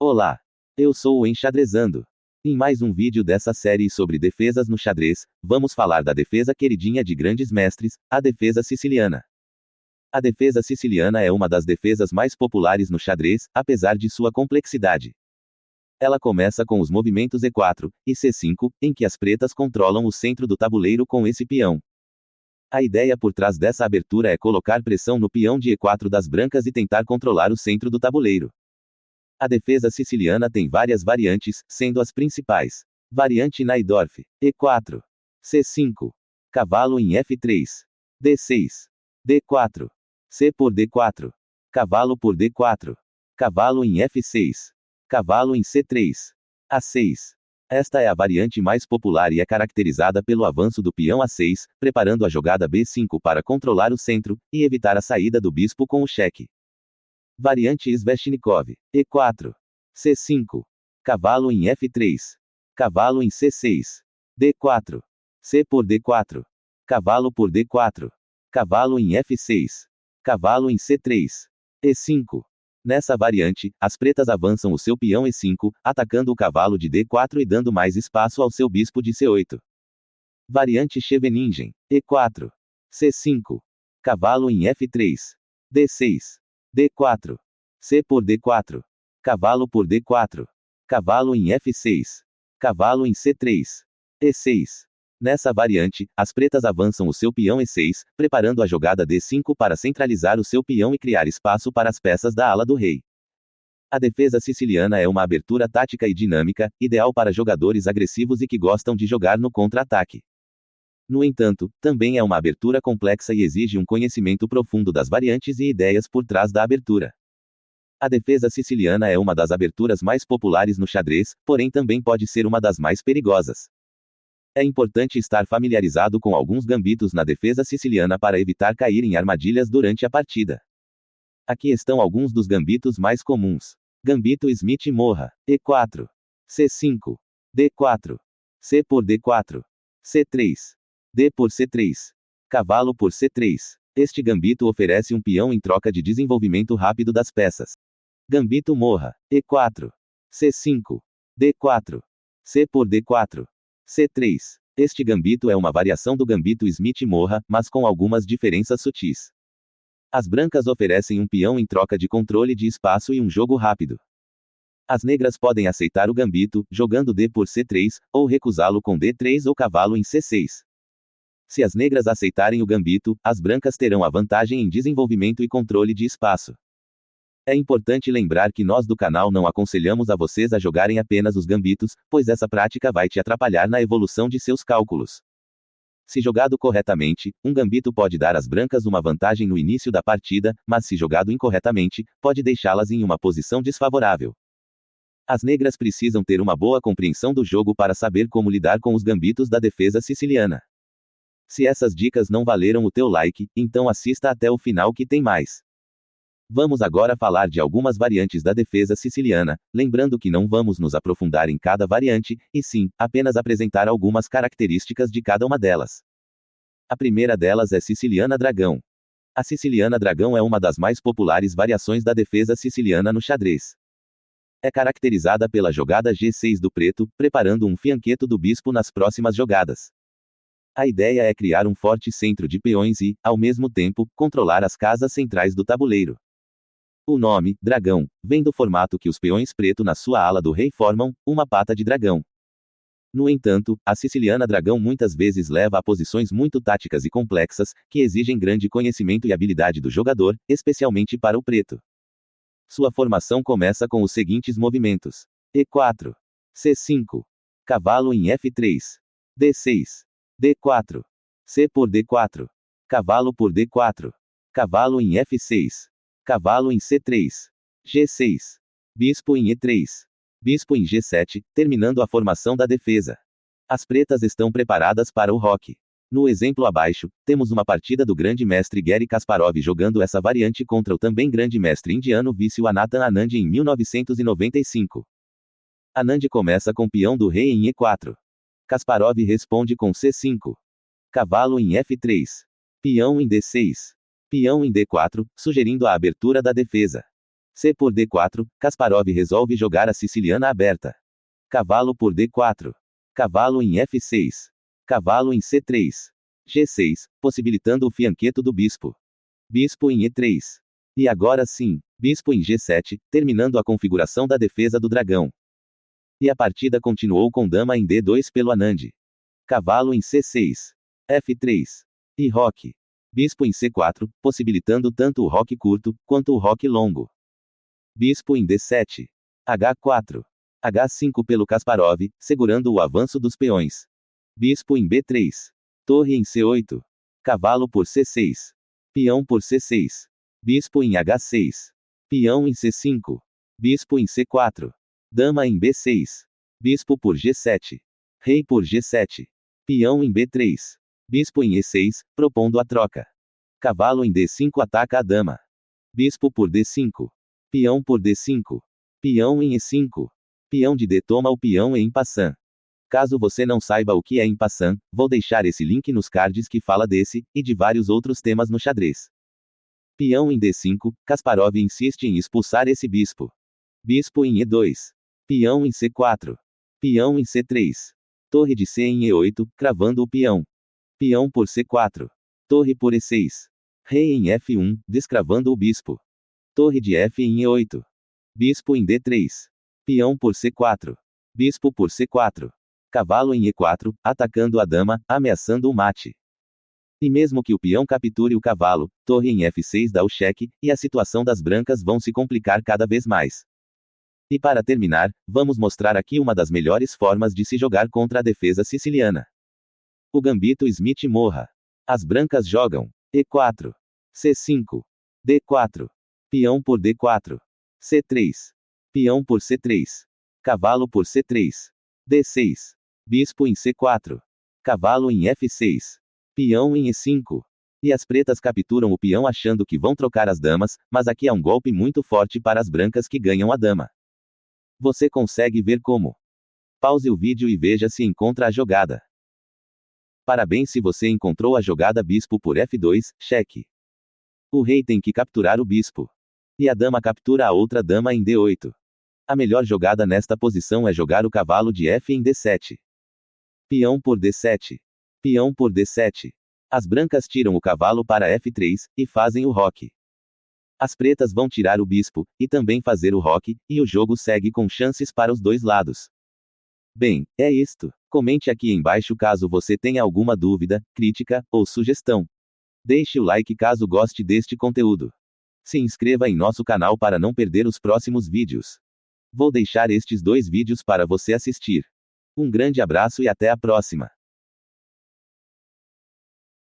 Olá! Eu sou o Enxadrezando. Em mais um vídeo dessa série sobre defesas no xadrez, vamos falar da defesa queridinha de grandes mestres, a defesa siciliana. A defesa siciliana é uma das defesas mais populares no xadrez, apesar de sua complexidade. Ela começa com os movimentos E4 e C5, em que as pretas controlam o centro do tabuleiro com esse peão. A ideia por trás dessa abertura é colocar pressão no peão de E4 das brancas e tentar controlar o centro do tabuleiro. A defesa siciliana tem várias variantes, sendo as principais: variante Najdorf, E4, C5, cavalo em F3, D6, D4, C por D4, cavalo por D4, cavalo em F6, cavalo em C3, A6. Esta é a variante mais popular e é caracterizada pelo avanço do peão A6, preparando a jogada B5 para controlar o centro e evitar a saída do bispo com o cheque. Variante Sveshnikov, E4, C5, cavalo em F3, cavalo em C6, D4, C por D4, cavalo por D4, cavalo em F6, cavalo em C3, E5. Nessa variante, as pretas avançam o seu peão E5, atacando o cavalo de D4 e dando mais espaço ao seu bispo de C8. Variante Scheveningen, E4, C5, cavalo em F3, D6, D4, C por D4, cavalo por D4, cavalo em F6, cavalo em C3, E6. Nessa variante, as pretas avançam o seu peão E6, preparando a jogada D5 para centralizar o seu peão e criar espaço para as peças da ala do rei. A defesa siciliana é uma abertura tática e dinâmica, ideal para jogadores agressivos e que gostam de jogar no contra-ataque. No entanto, também é uma abertura complexa e exige um conhecimento profundo das variantes e ideias por trás da abertura. A defesa siciliana é uma das aberturas mais populares no xadrez, porém também pode ser uma das mais perigosas. É importante estar familiarizado com alguns gambitos na defesa siciliana para evitar cair em armadilhas durante a partida. Aqui estão alguns dos gambitos mais comuns. Gambito Smith-Morra, E4, C5, D4, C por D4, C3, D por C3, cavalo por C3. Este gambito oferece um peão em troca de desenvolvimento rápido das peças. Gambito Morra, E4, C5, D4, C por D4, C3. Este gambito é uma variação do gambito Smith-Morra, mas com algumas diferenças sutis. As brancas oferecem um peão em troca de controle de espaço e um jogo rápido. As negras podem aceitar o gambito, jogando D por C3, ou recusá-lo com D3 ou cavalo em C6. Se as negras aceitarem o gambito, as brancas terão a vantagem em desenvolvimento e controle de espaço. É importante lembrar que nós do canal não aconselhamos a vocês a jogarem apenas os gambitos, pois essa prática vai te atrapalhar na evolução de seus cálculos. Se jogado corretamente, um gambito pode dar às brancas uma vantagem no início da partida, mas se jogado incorretamente, pode deixá-las em uma posição desfavorável. As negras precisam ter uma boa compreensão do jogo para saber como lidar com os gambitos da defesa siciliana. Se essas dicas não valeram o teu like, então assista até o final que tem mais. Vamos agora falar de algumas variantes da defesa siciliana, lembrando que não vamos nos aprofundar em cada variante, e sim, apenas apresentar algumas características de cada uma delas. A primeira delas é Siciliana Dragão. A Siciliana Dragão é uma das mais populares variações da defesa siciliana no xadrez. É caracterizada pela jogada G6 do preto, preparando um fianqueto do bispo nas próximas jogadas. A ideia é criar um forte centro de peões e, ao mesmo tempo, controlar as casas centrais do tabuleiro. O nome, dragão, vem do formato que os peões preto na sua ala do rei formam, uma pata de dragão. No entanto, a Siciliana Dragão muitas vezes leva a posições muito táticas e complexas, que exigem grande conhecimento e habilidade do jogador, especialmente para o preto. Sua formação começa com os seguintes movimentos: E4, C5, cavalo em F3, D6, D4, C por D4, cavalo por D4, cavalo em F6, cavalo em C3, G6, bispo em E3, bispo em G7, terminando a formação da defesa. As pretas estão preparadas para o roque. No exemplo abaixo, temos uma partida do grande mestre Garry Kasparov jogando essa variante contra o também grande mestre indiano Viswanathan Anand em 1995. Anand começa com peão do rei em E4. Kasparov responde com C5. Cavalo em F3. Peão em D6. Peão em D4, sugerindo a abertura da defesa. C por D4, Kasparov resolve jogar a siciliana aberta. Cavalo por D4. Cavalo em F6. Cavalo em C3. G6, possibilitando o fianqueto do bispo. Bispo em E3. E agora sim, bispo em G7, terminando a configuração da defesa do dragão. E a partida continuou com dama em D2 pelo Anand. Cavalo em C6. F3. E roque. Bispo em C4, possibilitando tanto o roque curto, quanto o roque longo. Bispo em D7. H4. H5 pelo Kasparov, segurando o avanço dos peões. Bispo em B3. Torre em C8. Cavalo por C6. Peão por C6. Bispo em H6. Peão em C5. Bispo em C4. Dama em B6. Bispo por G7. Rei por G7. Peão em B3. Bispo em E6, propondo a troca. Cavalo em D5 ataca a dama. Bispo por D5. Peão por D5. Peão em E5. Peão de D toma o peão em passant. Caso você não saiba o que é em passant, vou deixar esse link nos cards que fala desse, e de vários outros temas no xadrez. Peão em D5, Kasparov insiste em expulsar esse bispo. Bispo em E2. Peão em C4. Peão em C3. Torre de C em E8, cravando o peão. Peão por C4. Torre por E6. Rei em F1, descravando o bispo. Torre de F em E8. Bispo em D3. Peão por C4. Bispo por C4. Cavalo em E4, atacando a dama, ameaçando o mate. E mesmo que o peão capture o cavalo, torre em F6 dá o cheque, e a situação das brancas vão se complicar cada vez mais. E para terminar, vamos mostrar aqui uma das melhores formas de se jogar contra a defesa siciliana. O gambito Smith-Morra. As brancas jogam E4. C5. D4. Peão por D4. C3. Peão por C3. Cavalo por C3. D6. Bispo em C4. Cavalo em F6. Peão em E5. E as pretas capturam o peão achando que vão trocar as damas, mas aqui há um golpe muito forte para as brancas que ganham a dama. Você consegue ver como? Pause o vídeo e veja se encontra a jogada. Parabéns se você encontrou a jogada bispo por F2, cheque. O rei tem que capturar o bispo. E a dama captura a outra dama em D8. A melhor jogada nesta posição é jogar o cavalo de F em D7. Peão por D7. Peão por D7. As brancas tiram o cavalo para F3, e fazem o roque. As pretas vão tirar o bispo, e também fazer o roque, e o jogo segue com chances para os dois lados. Bem, é isto. Comente aqui embaixo caso você tenha alguma dúvida, crítica, ou sugestão. Deixe o like caso goste deste conteúdo. Se inscreva em nosso canal para não perder os próximos vídeos. Vou deixar estes 2 vídeos para você assistir. Um grande abraço e até a próxima.